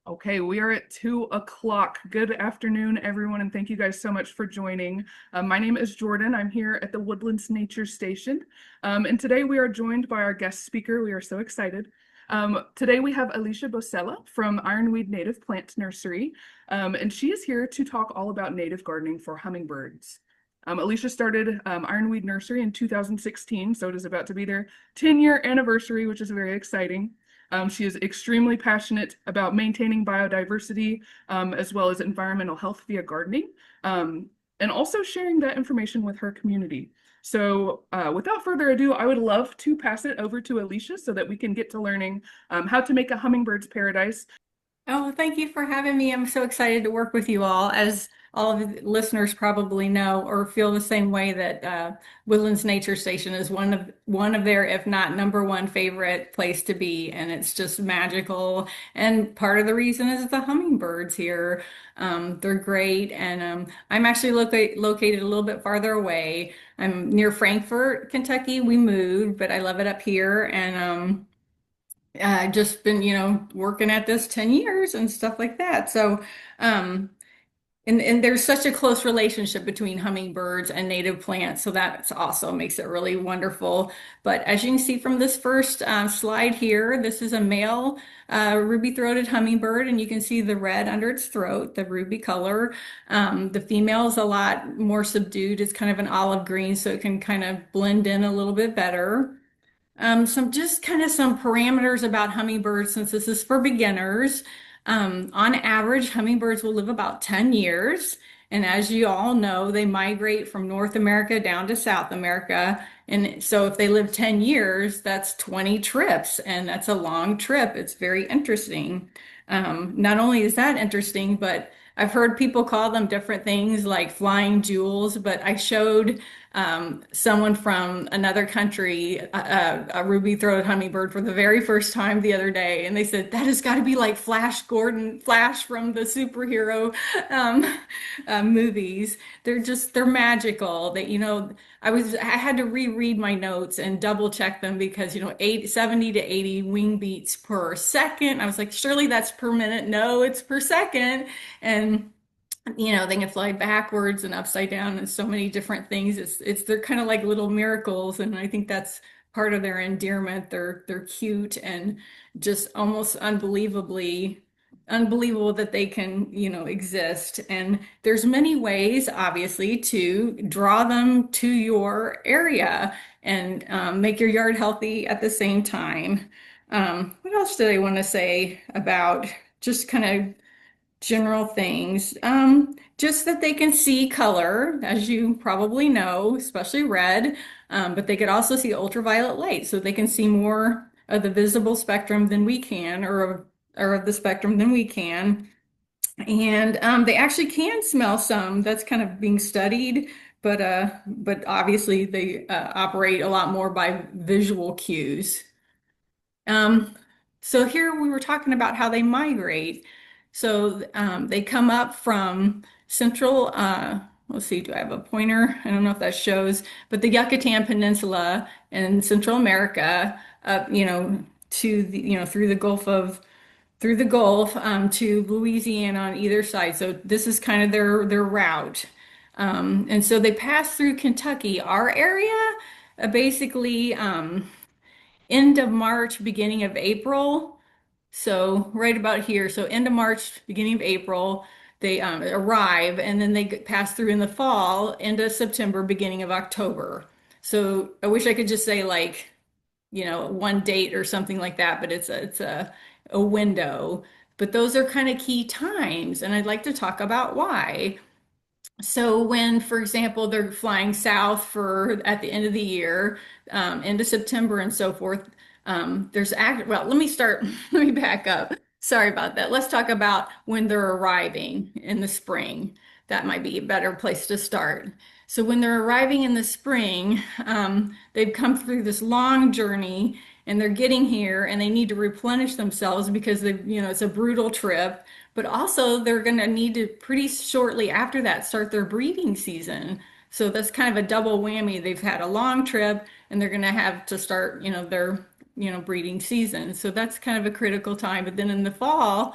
Okay, we are at 2 o'clock. Good afternoon, everyone, and thank you guys so much for joining. My name is Jordan. I'm here at the Woodlands Nature Station, and today we are joined by our guest speaker. We are so excited. Today we have Alicia Bosela from Ironweed Native Plant Nursery, and she is here to talk all about native gardening for hummingbirds. Alicia started Ironweed Nursery in 2016, so it is about to be their 10-year anniversary, which is very exciting. She is extremely passionate about maintaining biodiversity as well as environmental health via gardening, and also sharing that information with her community. So without further ado, I would love to pass it over to Alicia so that we can get to learning how to make a hummingbird's paradise. Oh, thank you for having me. I'm so excited to work with you all. As all of the listeners probably know or feel the same way that Woodlands Nature Station is one of their, if not number one favorite place to be, and it's just magical. And part of the reason is the hummingbirds here. They're great, and I'm actually located a little bit farther away. I'm near Frankfort, Kentucky. We moved, but I love it up here, and just been, working at this 10 years and stuff like that. So, um, and there's such a close relationship between hummingbirds and native plants. So that's also makes it really wonderful. But as you can see from this first slide here, this is a male ruby-throated hummingbird, and you can see the red under its throat, the ruby color. The female is a lot more subdued. It's kind of an olive green, so it can kind of blend in a little bit better. Some just kind of some parameters about hummingbirds since this is for beginners. On average, hummingbirds will live about 10 years. And as you all know, they migrate from North America down to South America. And so if they live 10 years, that's 20 trips, and that's a long trip. It's very interesting. Not only is that interesting, but I've heard people call them different things like flying jewels, but I showed someone from another country, a ruby-throated hummingbird for the very first time the other day, and they said that has got to be like Flash Gordon, Flash from the superhero um, movies. They're magical. I had to reread my notes and double check them because 70 to 80 wing beats per second. I was like, surely that's per minute. No, it's per second, and they can fly backwards and upside down and so many different things. They're kind of like little miracles, and I think that's part of their endearment. They're cute and just almost unbelievable that they can, exist. And there's many ways, obviously, to draw them to your area and make your yard healthy at the same time. What else did I want to say about just kind of general things? Just that they can see color, as you probably know, especially red, but they could also see ultraviolet light, so they can see more of the visible spectrum than we can, or of the spectrum than we can. And they actually can smell some. That's kind of being studied, but obviously they operate a lot more by visual cues. Um, so here we were talking about how they migrate. So they come up from central, let's see, do I have a pointer? I don't know if that shows, but the Yucatan Peninsula in Central America, up, to the, through the Gulf to Louisiana on either side. So this is kind of their route. And so they pass through Kentucky. Our area, basically end of March, beginning of April. So right about here. So end of March, beginning of April, they arrive, and then they pass through in the fall, end of September, beginning of October. So I wish I could just say like, one date or something like that, but it's a window. But those are kind of key times, and I'd like to talk about why. So when, for example, they're flying south for at the end of the year, into September and so forth, well, let me start, let me back up. Sorry about that. Let's talk about when they're arriving in the spring. That might be a better place to start. So when they're arriving in the spring, they've come through this long journey, and they're getting here, and they need to replenish themselves because it's a brutal trip. But also they're going to need to pretty shortly after that start their breeding season. So that's kind of a double whammy. They've had a long trip, and they're going to have to start, their breeding season. So that's kind of a critical time. But then in the fall,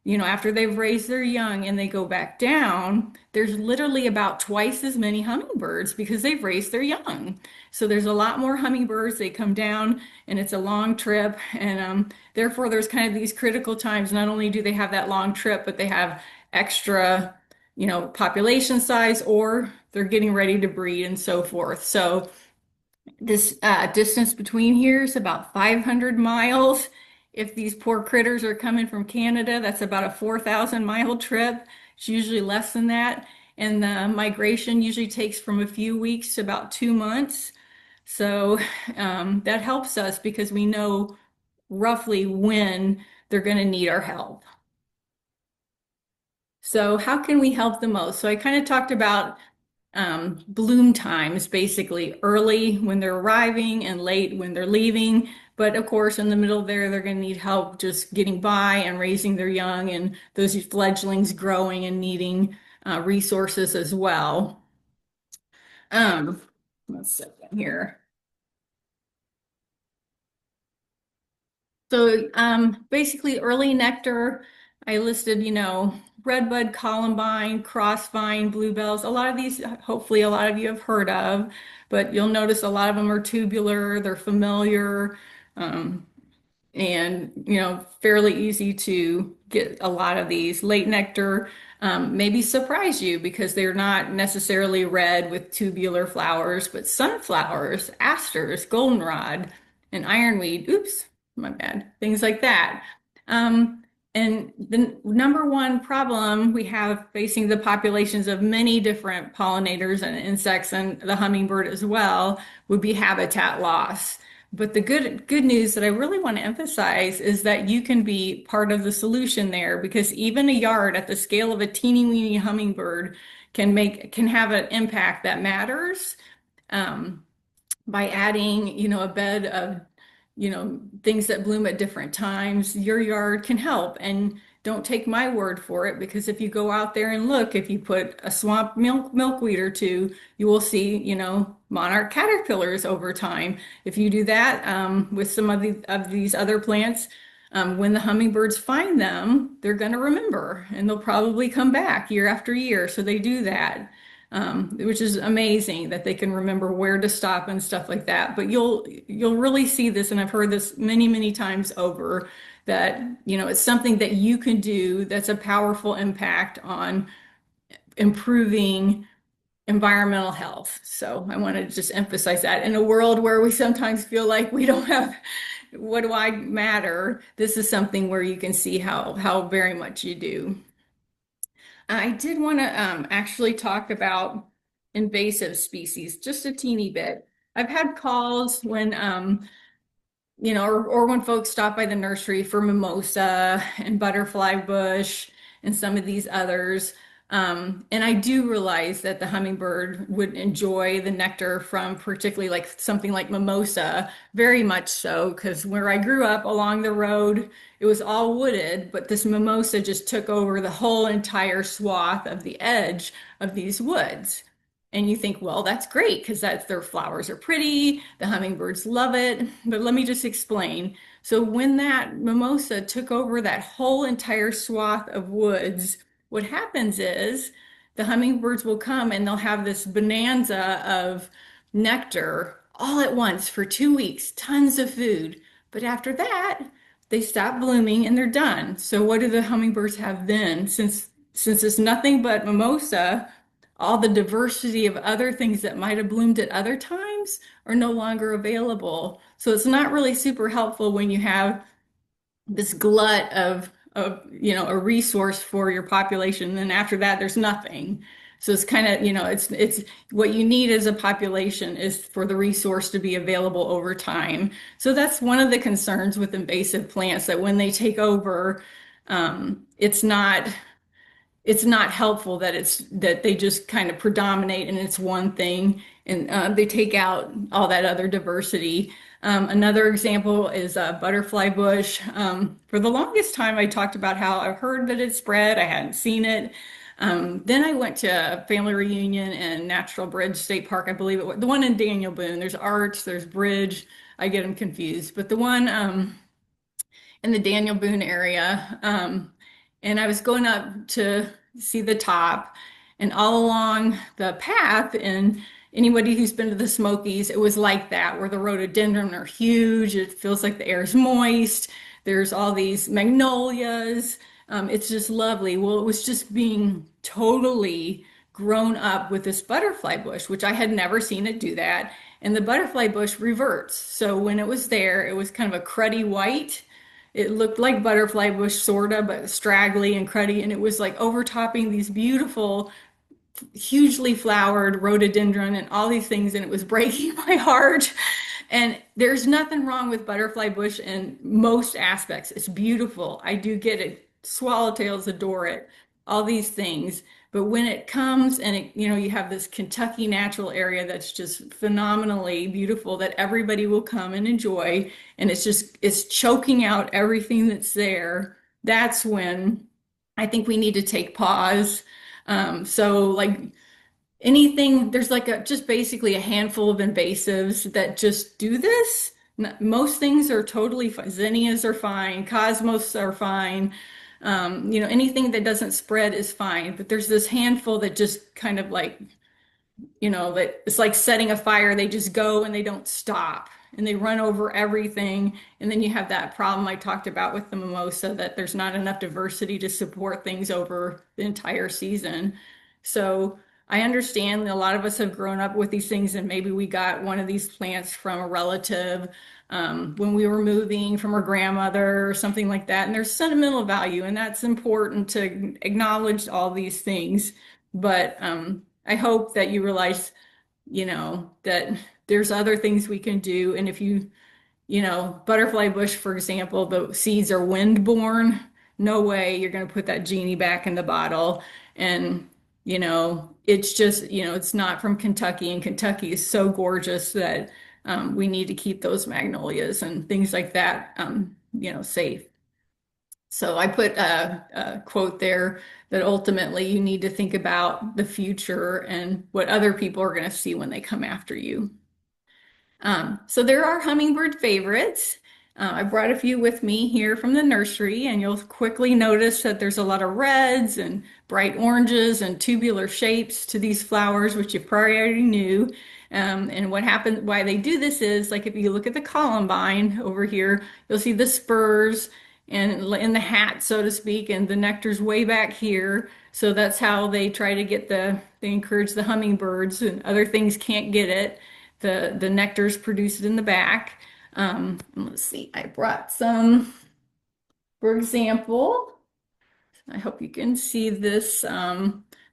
after they've raised their young and they go back down, there's literally about twice as many hummingbirds because they've raised their young. So there's a lot more hummingbirds. They come down and it's a long trip. And therefore, there's kind of these critical times. Not only do they have that long trip, but they have extra, population size, or they're getting ready to breed and so forth. So this distance between here is about 500 miles. If these poor critters are coming from Canada, that's about a 4,000-mile trip. It's usually less than that. And the migration usually takes from a few weeks to about 2 months. So that helps us because we know roughly when they're going to need our help. So how can we help the most? So I kind of talked about bloom times, basically early when they're arriving and late when they're leaving. But of course, in the middle there, they're going to need help just getting by and raising their young and those fledglings growing and needing resources as well. Um, let's see here. So basically early nectar, I listed, redbud, columbine, crossvine, bluebells. A lot of these, hopefully a lot of you have heard of, but you'll notice a lot of them are tubular, they're familiar, and, fairly easy to get a lot of these. Late nectar maybe surprise you because they're not necessarily red with tubular flowers, but sunflowers, asters, goldenrod, and ironweed. Oops, my bad. Things like that. Um, and the number one problem we have facing the populations of many different pollinators and insects, and the hummingbird as well, would be habitat loss. But the good news that I really want to emphasize is that you can be part of the solution there, because even a yard at the scale of a teeny weeny hummingbird can have an impact that matters. Um, by adding, a bed of, things that bloom at different times, your yard can help. And don't take my word for it, because if you go out there and look, if you put a swamp milkweed or two, you will see, monarch caterpillars over time. If you do that with some of these other plants, when the hummingbirds find them, they're going to remember and they'll probably come back year after year. So they do that, which is amazing that they can remember where to stop and stuff like that. But you'll really see this, and I've heard this many, many times over, that it's something that you can do that's a powerful impact on improving environmental health. So I want to just emphasize that in a world where we sometimes feel like we don't have, what do I matter? This is something where you can see how very much you do. I did want to actually talk about invasive species just a teeny bit. I've had calls when or when folks stop by the nursery for mimosa and butterfly bush and some of these others. And I do realize that the hummingbird would enjoy the nectar from particularly like something like mimosa, very much so, because where I grew up along the road, it was all wooded, but this mimosa just took over the whole entire swath of the edge of these woods. And you think, well, that's great because their flowers are pretty, the hummingbirds love it. But let me just explain. So when that mimosa took over that whole entire swath of woods, what happens is the hummingbirds will come and they'll have this bonanza of nectar all at once for 2 weeks, tons of food. But after that, they stop blooming and they're done. So what do the hummingbirds have then? Since it's nothing but mimosa, all the diversity of other things that might have bloomed at other times are no longer available. So it's not really super helpful when you have this glut of a resource for your population, and then after that there's nothing. So it's kind of, it's what you need as a population is for the resource to be available over time. So that's one of the concerns with invasive plants, that when they take over, it's not helpful that they just kind of predominate and it's one thing, and they take out all that other diversity. Another example is a butterfly bush. For the longest time, I talked about how I've heard that it's spread. I hadn't seen it. Then I went to a family reunion in Natural Bridge State Park, I believe it was. The one in Daniel Boone. There's Arch, there's Bridge. I get them confused. But the one in the Daniel Boone area, and I was going up to see the top, and all along the path, and anybody who's been to the Smokies, it was like that, where the rhododendron are huge. It feels like the air is moist. There's all these magnolias. It's just lovely. Well, it was just being totally grown up with this butterfly bush, which I had never seen it do that. And the butterfly bush reverts. So when it was there, it was kind of a cruddy white. It looked like butterfly bush, sorta, but straggly and cruddy. And it was like overtopping these beautiful, hugely flowered rhododendron and all these things. And it was breaking my heart. And there's nothing wrong with butterfly bush in most aspects. It's beautiful. I do get it. Swallowtails adore it. All these things. But when it comes and you have this Kentucky natural area that's just phenomenally beautiful that everybody will come and enjoy, and it's choking out everything that's there. That's when I think we need to take pause. So like anything, there's like just basically a handful of invasives that just do this. Most things are totally fine. Zinnias are fine. Cosmos are fine. Anything that doesn't spread is fine. But there's this handful that just kind of like, that it's like setting a fire. They just go and they don't stop and they run over everything. And then you have that problem I talked about with the mimosa, that there's not enough diversity to support things over the entire season. So I understand a lot of us have grown up with these things, and maybe we got one of these plants from a relative when we were moving, from our grandmother or something like that. And there's sentimental value, and that's important to acknowledge all these things. But I hope that you realize, that there's other things we can do. And if butterfly bush, for example, the seeds are wind-borne. No way you're going to put that genie back in the bottle. And, it's just, it's not from Kentucky. And Kentucky is so gorgeous that we need to keep those magnolias and things like that, safe. So I put a quote there that ultimately you need to think about the future and what other people are going to see when they come after you. So there are hummingbird favorites. I brought a few with me here from the nursery, and you'll quickly notice that there's a lot of reds and bright oranges and tubular shapes to these flowers, which you probably already knew. And what happens, why they do this is, like if you look at the columbine over here, you'll see the spurs and in the hat, so to speak, and the nectar's way back here. So that's how they try to get they encourage the hummingbirds, and other things can't get it. The nectar's produced in the back. Let's see, I brought some, for example, I hope you can see this.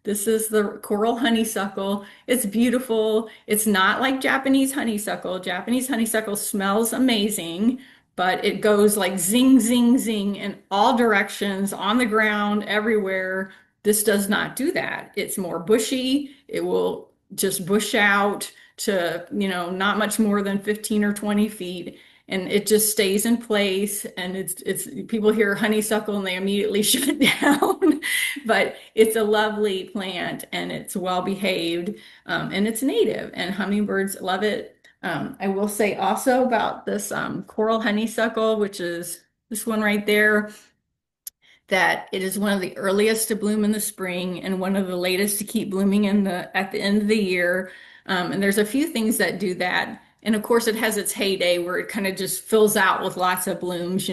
This is the coral honeysuckle. It's beautiful. It's not like Japanese honeysuckle. Japanese honeysuckle smells amazing, but it goes like zing, zing, zing in all directions, on the ground, everywhere. This does not do that. It's more bushy. It will just bush out to, not much more than 15 or 20 feet. And it just stays in place, and it's people hear honeysuckle and they immediately shut it down. But it's a lovely plant, and it's well behaved, and it's native, and hummingbirds love it. I will say also about this coral honeysuckle, which is this one right there, that it is one of the earliest to bloom in the spring and one of the latest to keep blooming at the end of the year. And there's a few things that do that. And of course, it has its heyday where it kind of just fills out with lots of blooms,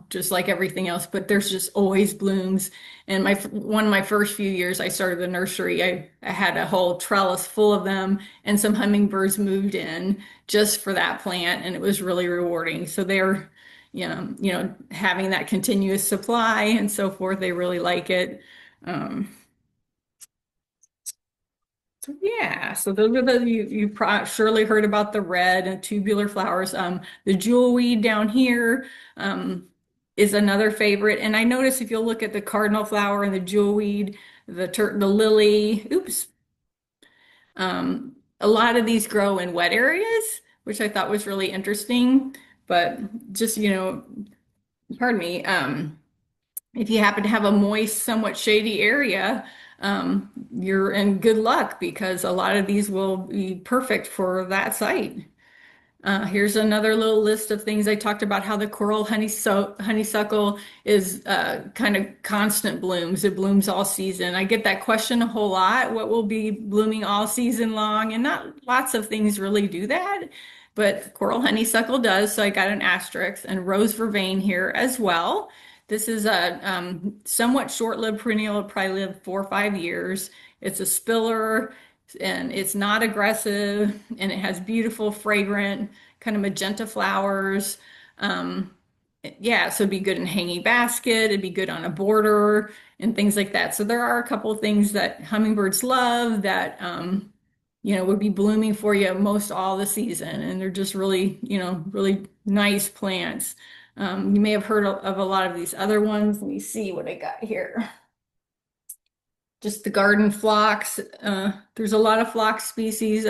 just like everything else. But there's just always blooms. And one of my first few years I started the nursery, I had a whole trellis full of them, and some hummingbirds moved in just for that plant, and it was really rewarding. So they're, having that continuous supply and so forth, they really like it. So yeah, so those are you surely heard about the red and tubular flowers. The jewelweed down here is another favorite. And I notice if you'll look at the cardinal flower and the jewelweed, the lily, oops, a lot of these grow in wet areas, which I thought was really interesting. But just, pardon me, if you happen to have a moist, somewhat shady area, you're in good luck, because a lot of these will be perfect for that site. Here's another little list of things. I talked about how the coral honeysuckle is kind of constant blooms. It blooms all season. I get that question a whole lot. What will be blooming all season long? And not lots of things really do that, but coral honeysuckle does. So I got an asterisk, and rose vervain here as well. This is a somewhat short-lived perennial. It'll probably live 4 or 5 years. It's a spiller and it's not aggressive, and it has beautiful, fragrant, kind of magenta flowers. Um, yeah, so it'd be good in hanging basket, it'd be good on a border and things like that. So there are a couple of things that hummingbirds love that would be blooming for you most all the season, and they're just really, really nice plants. You may have heard of a lot of these other ones. Let me see what I got here. Just the garden phlox. There's a lot of phlox species.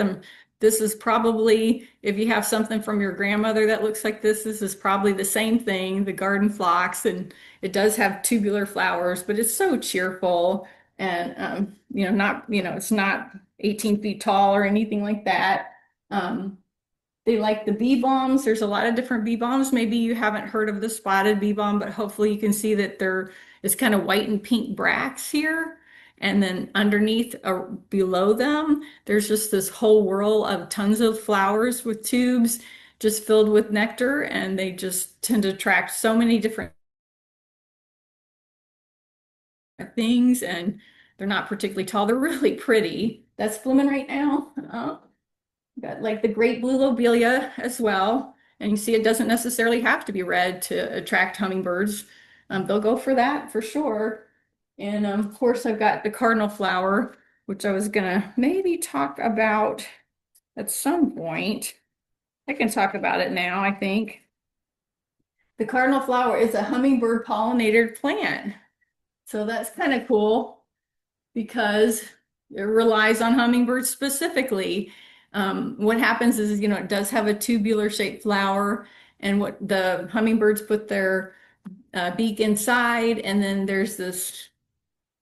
This is probably, if you have something from your grandmother that looks like this is probably the same thing, the garden phlox, and it does have tubular flowers, but it's so cheerful and not, it's not 18 feet tall or anything like that. They like the bee balms. There's a lot of different bee balms. Maybe you haven't heard of the spotted bee balm, but hopefully you can see that it's kind of white and pink bracts here. And then underneath or below them, there's just this whole whirl of tons of flowers with tubes just filled with nectar. And they just tend to attract so many different things. And they're not particularly tall. They're really pretty. That's blooming right now. Got like the great blue lobelia as well. And you see it doesn't necessarily have to be red to attract hummingbirds. They'll go for that for sure. And of course, I've got the cardinal flower, which I was gonna maybe talk about at some point. I can talk about it now, I think. The cardinal flower is a hummingbird pollinated plant. So that's kind of cool because it relies on hummingbirds specifically. What happens is, it does have a tubular shaped flower, and what the hummingbirds put their beak inside, and then there's this,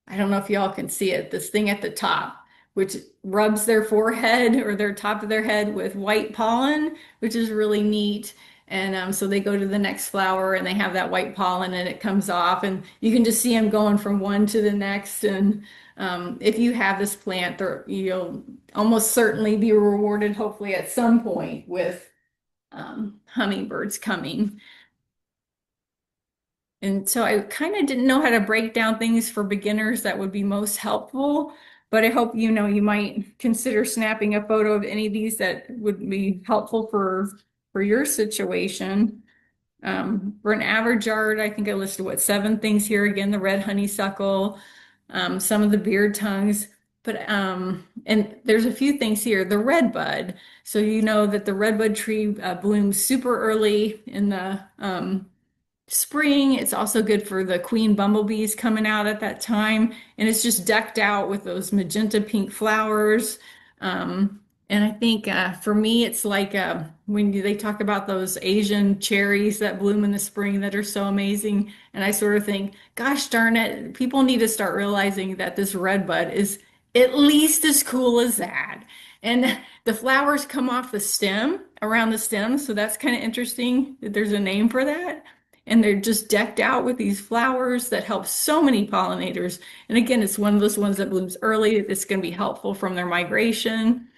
I don't know if y'all can see it, this thing at the top, which rubs their forehead or their top of their head with white pollen, which is really neat. And so they go to the next flower and they have that white pollen and it comes off, and you can just see them going from one to the next. And if you have this plant, you'll almost certainly be rewarded, hopefully at some point, with hummingbirds coming. And so I kind of didn't know how to break down things for beginners that would be most helpful, but I hope you might consider snapping a photo of any of these that would be helpful for your situation. For an average yard, I think I listed 7 things here. Again, the red honeysuckle, some of the beard tongues, but and there's a few things here. The redbud. So you know that the redbud tree blooms super early in the spring. It's also good for the queen bumblebees coming out at that time, and it's just decked out with those magenta pink flowers. And I think for me, it's like when they talk about those Asian cherries that bloom in the spring that are so amazing. And I sort of think, gosh darn it, people need to start realizing that this redbud is at least as cool as that. And the flowers come off the stem, around the stem. So that's kind of interesting that there's a name for that. And they're just decked out with these flowers that help so many pollinators. And again, it's one of those ones that blooms early. It's going to be helpful from their migration.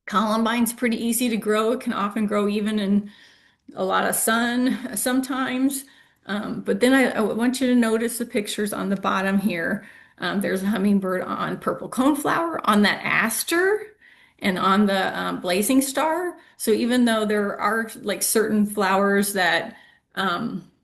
Columbine's pretty easy to grow. It can often grow even in a lot of sun sometimes. But then I want you to notice the pictures on the bottom here. There's a hummingbird on purple coneflower, on that aster, and on the blazing star. So even though there are like certain flowers that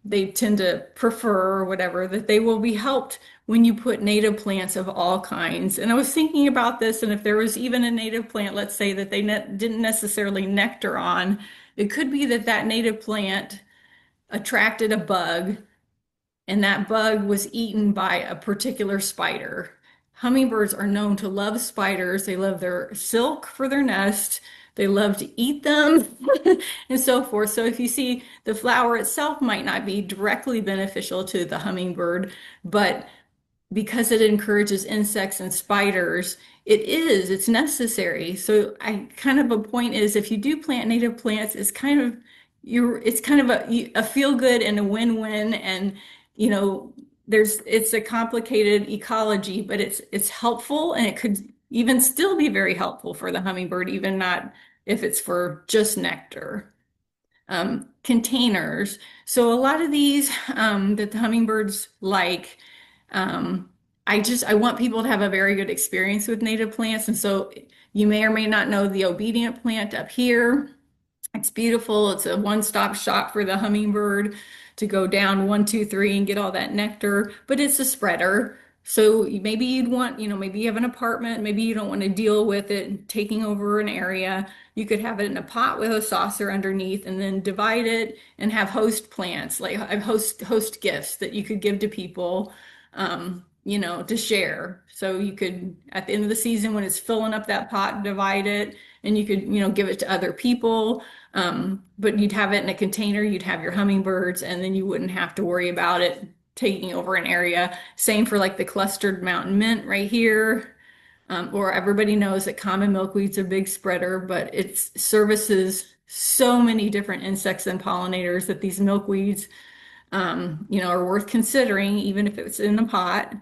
they tend to prefer or whatever, that they will be helped when you put native plants of all kinds. And I was thinking about this, and if there was even a native plant, let's say that they didn't necessarily nectar on, it could be that that native plant attracted a bug, and that bug was eaten by a particular spider. Hummingbirds are known to love spiders. They love their silk for their nest. They love to eat them and so forth. So if you see the flower itself might not be directly beneficial to the hummingbird, but because it encourages insects and spiders, it's necessary. So I kind of a point is if you do plant native plants, it's kind of a feel good and a win-win. And, you know, it's a complicated ecology, but it's helpful, and it could even still be very helpful for the hummingbird, even not if it's for just nectar. Containers. So a lot of these that the hummingbirds like, um, I want people to have a very good experience with native plants. And so you may or may not know the obedient plant up here. It's beautiful. It's a one-stop shop for the hummingbird to go down one, two, three and get all that nectar, but it's a spreader. So maybe you'd want, maybe you have an apartment, maybe you don't want to deal with it taking over an area. You could have it in a pot with a saucer underneath and then divide it and have host plants, like I have host gifts that you could give to people, to share. So you could, at the end of the season, when it's filling up that pot, divide it and you could, give it to other people. But you'd have it in a container, you'd have your hummingbirds, and then you wouldn't have to worry about it taking over an area. Same for like the clustered mountain mint right here. Or everybody knows that common milkweed's a big spreader, but it services so many different insects and pollinators that these milkweeds, are worth considering, even if it's in a pot,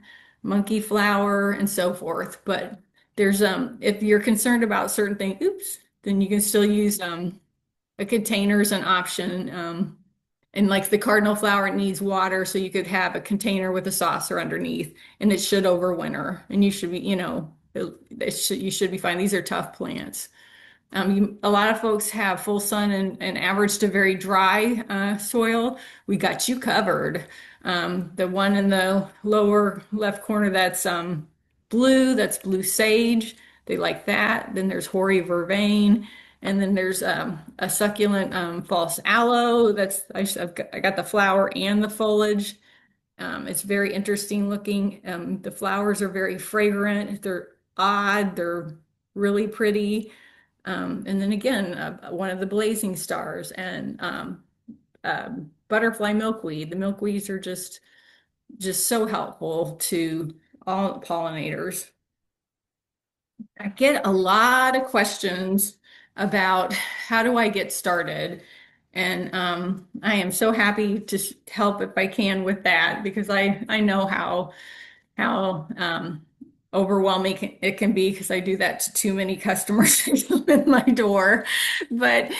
monkey flower and so forth. But there's if you're concerned about certain things, then you can still use a container is an option. And like the cardinal flower, it needs water, so you could have a container with a saucer underneath, and it should overwinter. And you should be, you should be fine. These are tough plants. A lot of folks have full sun and average to very dry soil. We got you covered. The one in the lower left corner that's blue sage. They like that. Then there's hoary vervain. And then there's a succulent false aloe. I got the flower and the foliage. It's very interesting looking. The flowers are very fragrant. They're odd. They're really pretty. And then again, one of the blazing stars and butterfly milkweed. The milkweeds are just so helpful to all pollinators. I get a lot of questions about how do I get started? And I am so happy to help if I can with that, because I know how overwhelming it can be, because I do that to too many customers in my door. But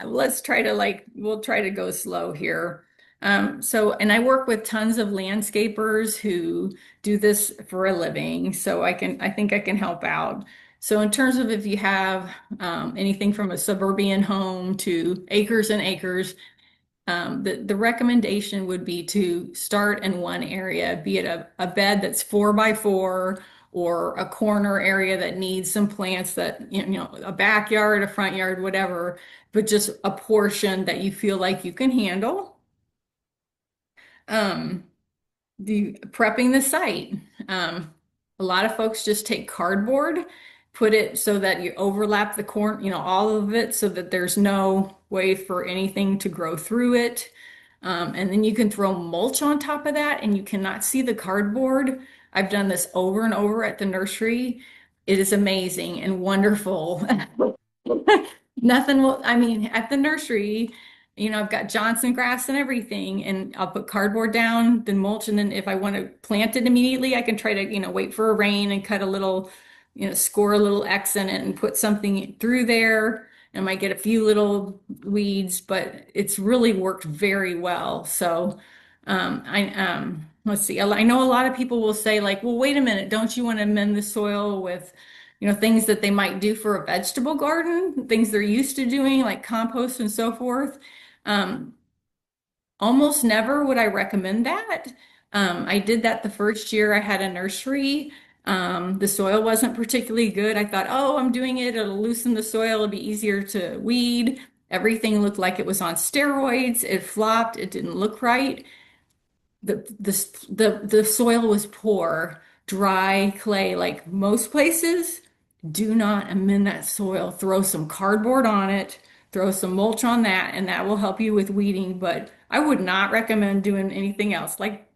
we'll try to go slow here. And I work with tons of landscapers who do this for a living, so I think I can help out. So in terms of if you have anything from a suburban home to acres and acres, the recommendation would be to start in one area, be it a bed that's 4x4 or a corner area that needs some plants that, a backyard, a front yard, whatever, but just a portion that you feel like you can handle. Um, prepping the site. A lot of folks just take cardboard, put it so that you overlap the corn, all of it, so that there's no way for anything to grow through it. And then you can throw mulch on top of that, and you cannot see the cardboard. I've done this over and over at the nursery. It is amazing and wonderful. Nothing will, I mean, at the nursery, I've got Johnson grass and everything, and I'll put cardboard down, then mulch, and then if I want to plant it immediately, I can try to, wait for a rain and cut a little, score a little X in it and put something through there. I might get a few little weeds, but it's really worked very well. So, let's see. I know a lot of people will say like, well, wait a minute, don't you want to amend the soil with, things that they might do for a vegetable garden, things they're used to doing, like compost and so forth. Um, Almost never would I recommend that. I did that the first year I had a nursery. The soil wasn't particularly good. I thought, oh, I'm doing it. It'll loosen the soil. It'll be easier to weed. Everything looked like it was on steroids. It flopped. It didn't look right. The soil was poor, dry clay, like most places. Do not amend that soil. Throw some cardboard on it, throw some mulch on that, and that will help you with weeding. But I would not recommend doing anything else. Like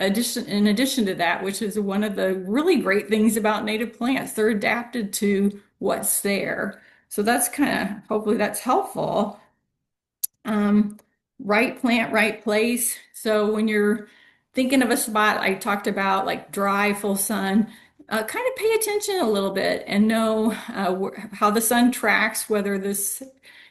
in addition to that, which is one of the really great things about native plants, they're adapted to what's there. So that's kind of, hopefully that's helpful. Um, right plant, right place. So when you're thinking of a spot, I talked about like dry, full sun, kind of pay attention a little bit and know how the sun tracks, whether this,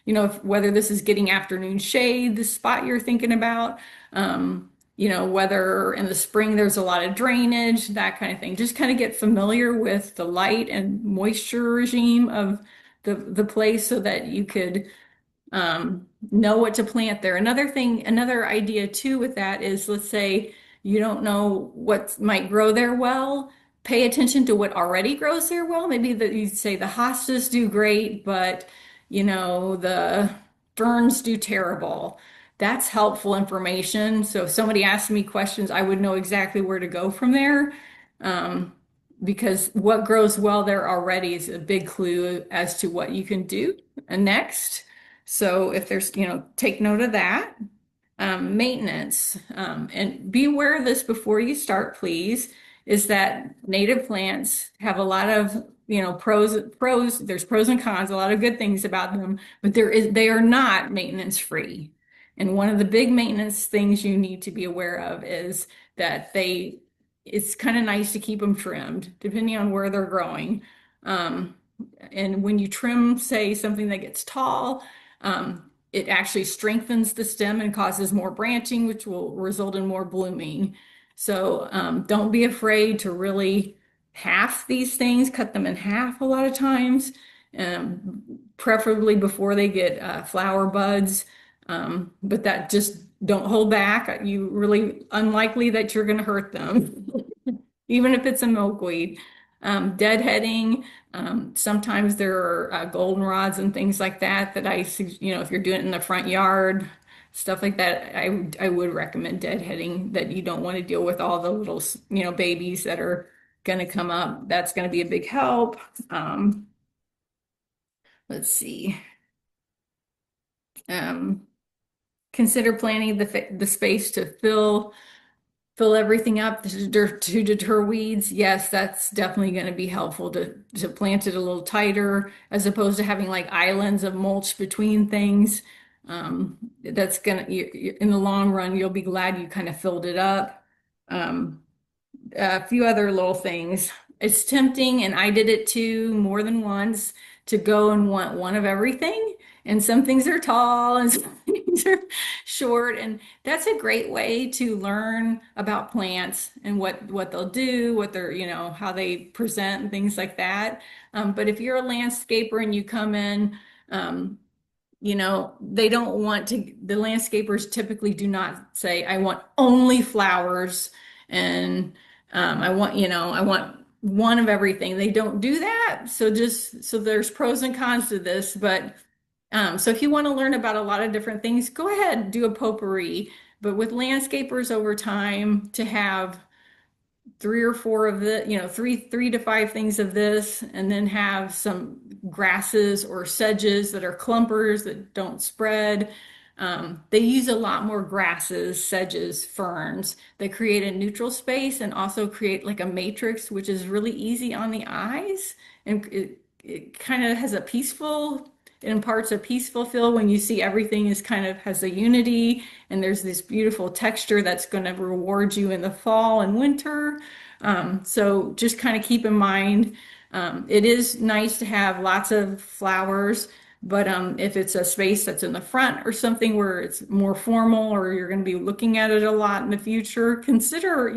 whether this is getting afternoon shade, the spot you're thinking about, whether in the spring there's a lot of drainage, that kind of thing. Just kind of get familiar with the light and moisture regime of the place so that you could know what to plant there. Another thing, another idea too with that is, let's say you don't know what might grow there well, pay attention to what already grows there well. Maybe that you say the hostas do great, but the ferns do terrible. That's helpful information. So if somebody asks me questions, I would know exactly where to go from there. Um, because what grows well there already is a big clue as to what you can do next. So if there's, take note of that. Maintenance, and be aware of this before you start, please, is that native plants have a lot of, there's pros and cons, a lot of good things about them, but they are not maintenance free. And one of the big maintenance things you need to be aware of is that it's kind of nice to keep them trimmed, depending on where they're growing. Um, and when you trim, say, something that gets tall, it actually strengthens the stem and causes more branching, which will result in more blooming. So don't be afraid to really half these things, cut them in half a lot of times, preferably before they get flower buds. But that just don't hold back. You really unlikely that you're going to hurt them, even if it's a milkweed. Deadheading, sometimes there are goldenrods and things like that if you're doing it in the front yard, stuff like that, I would recommend deadheading, that you don't want to deal with all the little, babies that are going to come up. That's going to be a big help. Let's see. Um, Consider planning the space to fill everything up to deter weeds. Yes, that's definitely going to be helpful to plant it a little tighter as opposed to having like islands of mulch between things. That's gonna in the long run, you'll be glad you kind of filled it up. Um, a few other little things. It's tempting, and I did it too more than once, to go and want one of everything. And some things are tall and some things are short. And that's a great way to learn about plants and what they'll do, what they're, how they present and things like that. But if you're a landscaper and you come in, they don't want to, the landscapers typically do not say, I want only flowers and I want one of everything. They don't do that. So there's pros and cons to this, but so if you want to learn about a lot of different things, go ahead, do a potpourri. But with landscapers over time, to have three or four of the, three to five things of this, and then have some grasses or sedges that are clumpers that don't spread. They use a lot more grasses, sedges, ferns that create a neutral space and also create like a matrix, which is really easy on the eyes. And it kind of has it imparts a peaceful feel when you see everything is kind of has a unity, and there's this beautiful texture that's going to reward you in the fall and winter. So just kind of keep in mind, it is nice to have lots of flowers, but if it's a space that's in the front or something where it's more formal, or you're going to be looking at it a lot in the future, consider,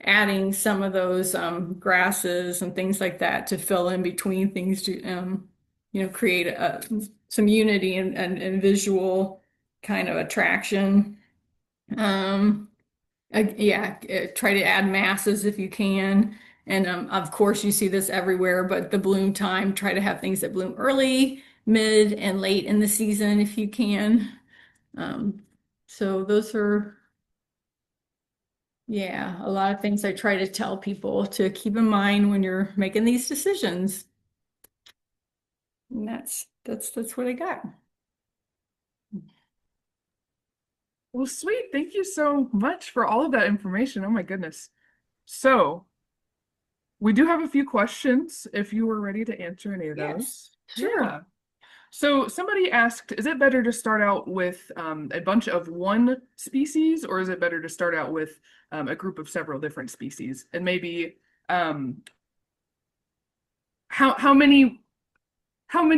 adding some of those grasses and things like that to fill in between things to create some unity and visual kind of attraction. Um, yeah, try to add masses if you can. And of course, you see this everywhere, but the bloom time, try to have things that bloom early, mid, and late in the season if you can. Um, so those are, yeah, a lot of things I try to tell people to keep in mind when you're making these decisions. And that's what I got. Well, sweet. Thank you so much for all of that information. Oh my goodness. So, we do have a few questions if you were ready to answer any of Yes, those. sure. Yeah. So, somebody asked, is it better to start out with a bunch of one species, or is it better to start out with a group of several different species? And maybe um, how many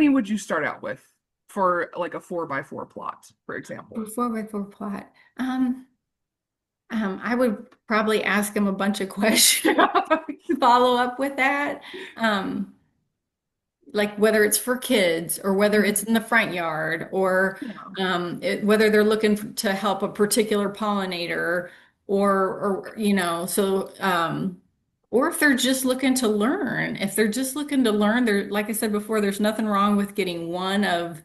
would you start out with for like a 4x4 plot, for example? 4x4 plot. Um, I would probably ask him a bunch of questions to follow up with that. Um, like whether it's for kids or whether it's in the front yard or Yeah. whether they're looking to help a particular pollinator or if they're just looking to learn. If they're just looking to learn, there, like I said before, there's nothing wrong with getting one of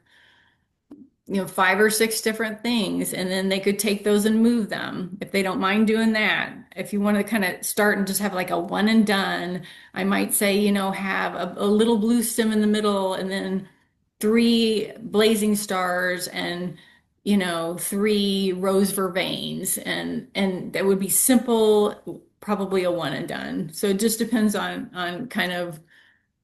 five or six different things, and then they could take those and move them if they don't mind doing that. If you want to kind of start and just have like a one and done, I might say, have a little blue stem in the middle and then three blazing stars and three rose vervains, and that would be simple, probably a one and done. So it just depends on kind of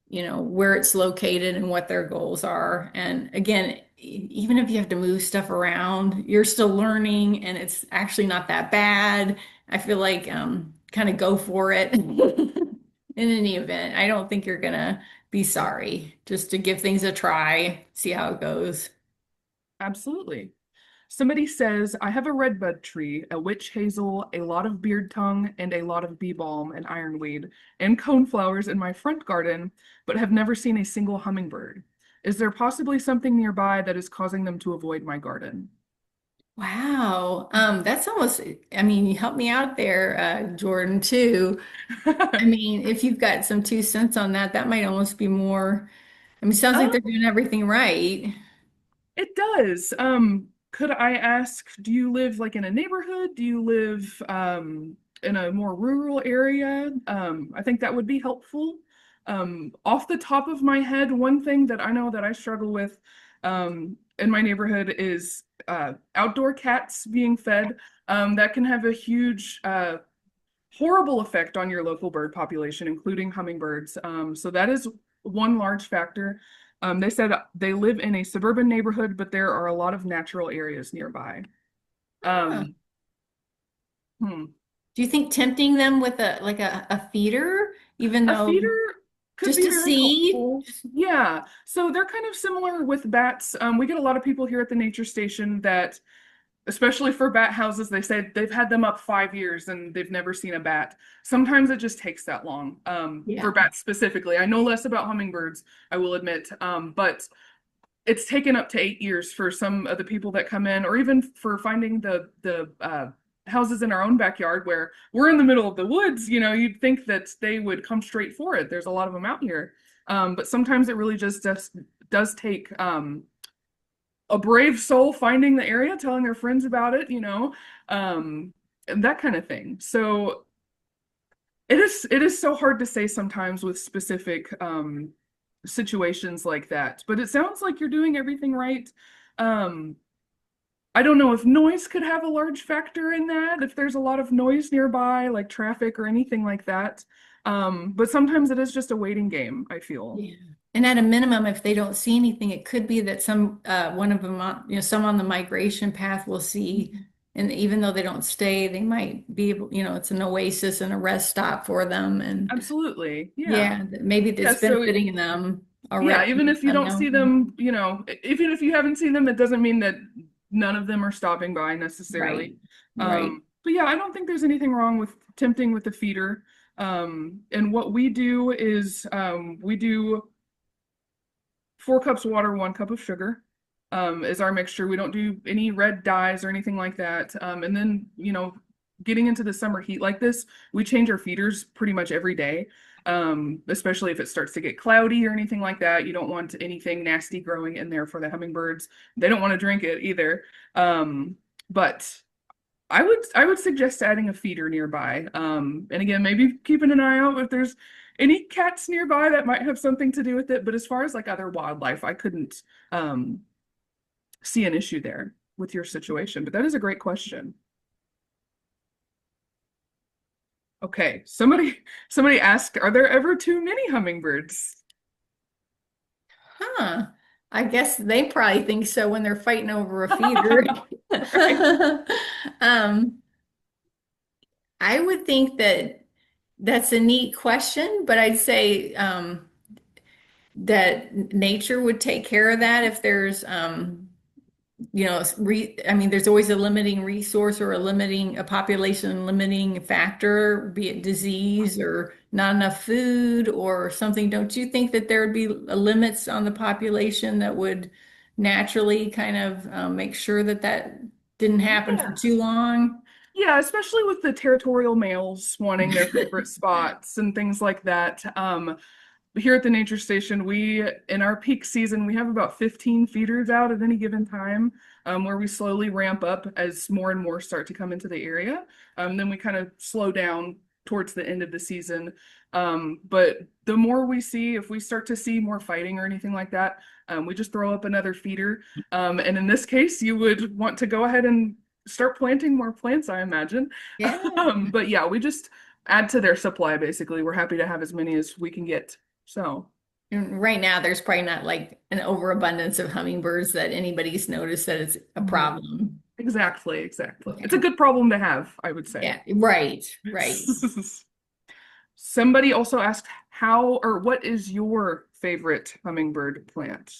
where it's located and what their goals are. And again, even if you have to move stuff around, you're still learning and it's actually not that bad. I feel like kind of go for it in any event. I don't think you're gonna be sorry just to give things a try, see how it goes. Absolutely. Somebody says, I have a redbud tree, a witch hazel, a lot of beard tongue, and a lot of bee balm and ironweed, and coneflowers in my front garden, but have never seen a single hummingbird. Is there possibly something nearby that is causing them to avoid my garden? Wow. That's almost, I mean, you helped me out there, Jordan, too. I mean, if you've got some 2 cents on that, that might almost be more. I mean, it sounds like Um, they're doing everything right. It does. Could I ask, do you live like in a neighborhood? Do you live in a more rural area? I think that would be helpful. Off the top of my head, one thing that I know that I struggle with in my neighborhood is outdoor cats being fed. That can have a huge horrible effect on your local bird population, including hummingbirds. So that is one large factor. They said they live in a suburban neighborhood, but there are a lot of natural areas nearby. Huh. Um, hmm. Do you think tempting them with a feeder, even A though feeder could just be to very see? helpful. Yeah, so they're kind of similar with bats. We get a lot of people here at the nature station that especially for bat houses, they say they've had them up 5 years and they've never seen a bat. Sometimes it just takes that long for Yeah. bats specifically. I know less about hummingbirds, I will admit, but it's taken up to 8 years for some of the people that come in, or even for finding the houses in our own backyard where we're in the middle of the woods. You'd think that they would come straight for it. There's a lot of them out here, but sometimes it really just does take a brave soul finding the area, telling their friends about it, and that kind of thing. So it is so hard to say sometimes with specific situations like that. But it sounds like you're doing everything right. Um, I don't know if noise could have a large factor in that, if there's a lot of noise nearby, like traffic or anything like that. But sometimes it is just a waiting game, I feel. Yeah. And at a minimum, if they don't see anything, it could be that some one of them, some on the migration path will see, Mhm. and even though they don't stay, they might be able, it's an oasis and a rest stop for them, and Absolutely. Yeah. yeah, maybe Yeah. it's So benefiting them, a yeah, even refuge, if you don't see unknown. them, even if you haven't seen them, it doesn't mean that none of them are stopping by Right, necessarily. right. But yeah, I don't think there's anything wrong with tempting with the feeder. And what we do is we do 4 cups water, 1 cup of sugar, is our mixture. We don't do any red dyes or anything like that. And then, getting into the summer heat like this, we change our feeders pretty much every day. Especially if it starts to get cloudy or anything like that. You don't want anything nasty growing in there for the hummingbirds. They don't want to drink it either. But I would suggest adding a feeder nearby. And again, maybe keeping an eye out if there's any cats nearby that might have something to do with it. But as far as like other wildlife, I couldn't um, see an issue there. with your situation, but that is a great question. Okay, somebody asked, are there ever too many hummingbirds? Huh. I guess they probably think so when they're fighting over a feeder. Right. Um, I would think that that's a neat question, but I'd say that nature would take care of that if there's I mean, there's always a limiting resource or a population limiting factor, be it disease or not enough food or something. Don't you think that there would be limits on the population that would naturally kind of make sure that that didn't happen for Yeah. too long? Yeah, especially with the territorial males wanting their favorite spots and things like that. Here at the nature station, in our peak season, we have about 15 feeders out at any given time, where we slowly ramp up as more and more start to come into the area. Then we kind of slow down towards the end of the season. But the more we see, if we start to see more fighting or anything like that, we just throw up another feeder. And in this case, you would want to go ahead and start planting more plants, I imagine. Yeah. But yeah, we just add to their supply, basically. We're happy to have as many as we can get. So, And right now, there's probably not like an overabundance of hummingbirds that anybody's noticed that it's a mhm. problem. Exactly, exactly. It's a Okay. good problem to have, I would say. Yeah, right, right. Somebody also asked how or what is your favorite hummingbird plant?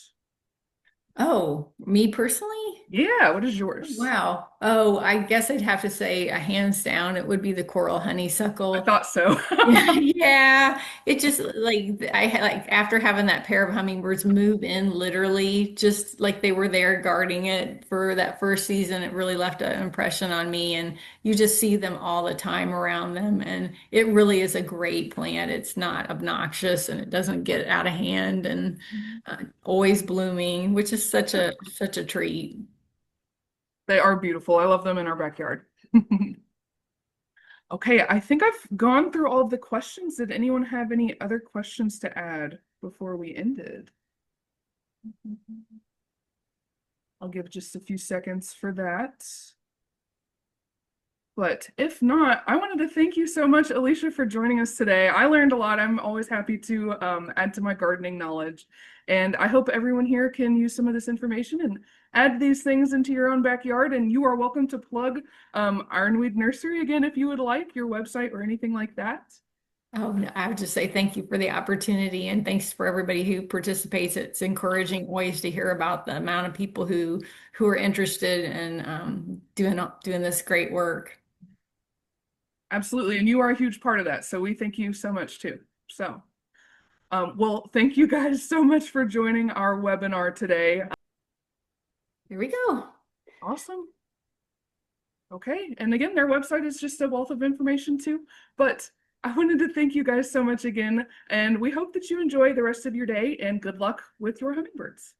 Oh, me personally? Yeah, what is yours? Wow. Oh, I guess I'd have to say a hands down, it would be the coral I honeysuckle. thought so. Yeah, yeah. It just like I had like after having that pair of hummingbirds move in literally just like they were there guarding it for that first season, it really left an impression on me. And you just see them all the time around them. And it really is a great plant. It's not obnoxious and it doesn't get out of hand and always blooming, which is such a treat. They are beautiful. I love them in our backyard. Okay, I think I've gone through all of the questions. Did anyone have any other questions to add before we ended? I'll give just a few seconds for that. But if not, I wanted to thank you so much, Alicia, for joining us today. I learned a lot. I'm always happy to add to my gardening knowledge. And I hope everyone here can use some of this information and add these things into your own backyard. And you are welcome to plug Ironweed Nursery again if you would like, your website or anything like that. Oh, no, I would just say thank you for the opportunity and thanks for everybody who participates. It's encouraging always to hear about the amount of people who are interested in doing this great work. Absolutely. And you are a huge part of that. So we thank you so much too. So, well, thank you guys so much for joining our webinar today. Here we go. Awesome. Okay. And again, their website is just a wealth of information too. But I wanted to thank you guys so much again. And we hope that you enjoy the rest of your day and good luck with your hummingbirds.